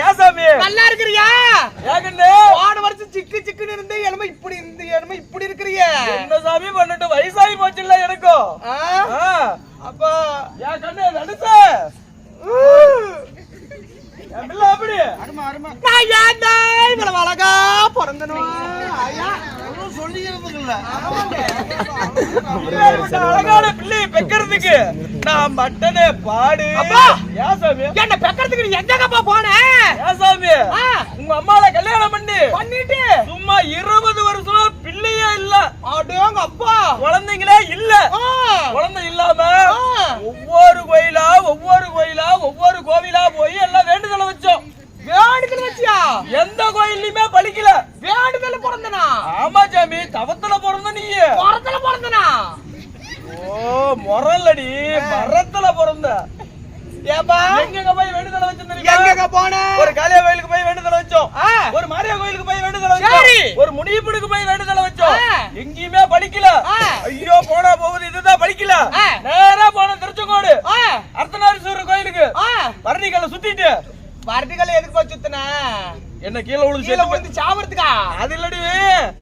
ஏசாமி நல்லா இருக்கிறியா? ஏகண்டே போன வருஷம் சிக்கு சிக்குன்னு இருந்து எலும்பு இப்படி இருந்து எலும்பு இப்படி இருக்கிறிய. என்ன சாமி பண்ணிட்டு வயசாகி போச்சுல்ல எனக்கும். அப்ப ஏன் கண்ணு நடுச அப்படி நான் ஏன்டா இவ்வளவு அழகா பிறந்தனும் அழகான பிள்ளை பெக்கிறதுக்கு நான் மட்டனே பாடு. ஏசாமி என்ன பெக்கிறதுக்கு நீ எங்கப்பா போன? ஏசாமி உங்க அம்மாவை கல்யாணம் பண்ணிட்டு சும்மா 20 வருஷம் பிள்ளையே இல்ல. அடேங்க அப்பா குழந்தைங்களே இல்ல. குழந்தை இல்லாம ஒவ்வொரு கோவிலா போய் எல்லாம் வேண்டுதலை வச்சோம். வேண்டுதல் வச்சியா? எந்த கோயிலையுமே பலிக்கல. வேண்டுதல் பிறந்தனா? ஆமா சாமி, தவத்துல பிறந்த நீ. மரத்துல பிறந்தனா? ஓ முரல்லடி, மரத்துல பிறந்த. ஏப்பா எங்க போய் வேண்டுதலை வச்சோம் தெரியுமா? எங்க போன? ஒரு காளியா கோயிலுக்கு போய் வேண்டுதலை வச்சோம். ஒரு மாரியா கோயிலுக்கு போய் வேண்டுதலை வச்சோம். ஒரு முனியப்பனுக்கு போய் வேண்டுதலை வச்சோம். எங்கேயுமே பலிக்கல. ஐயோ போனா போகுது, இதுதான் பலிக்கல. நேரா போன திருச்செங்கோடு அர்த்தநாரீஸ்வரர் கோயிலுக்கு பரணிக்கல்ல சுத்திட்டு. பரணிக்கல்ல எதுக்கு போய் சுத்தின? என்ன கீழே விழுந்து சாவறதுக்கா? அது இல்லடி.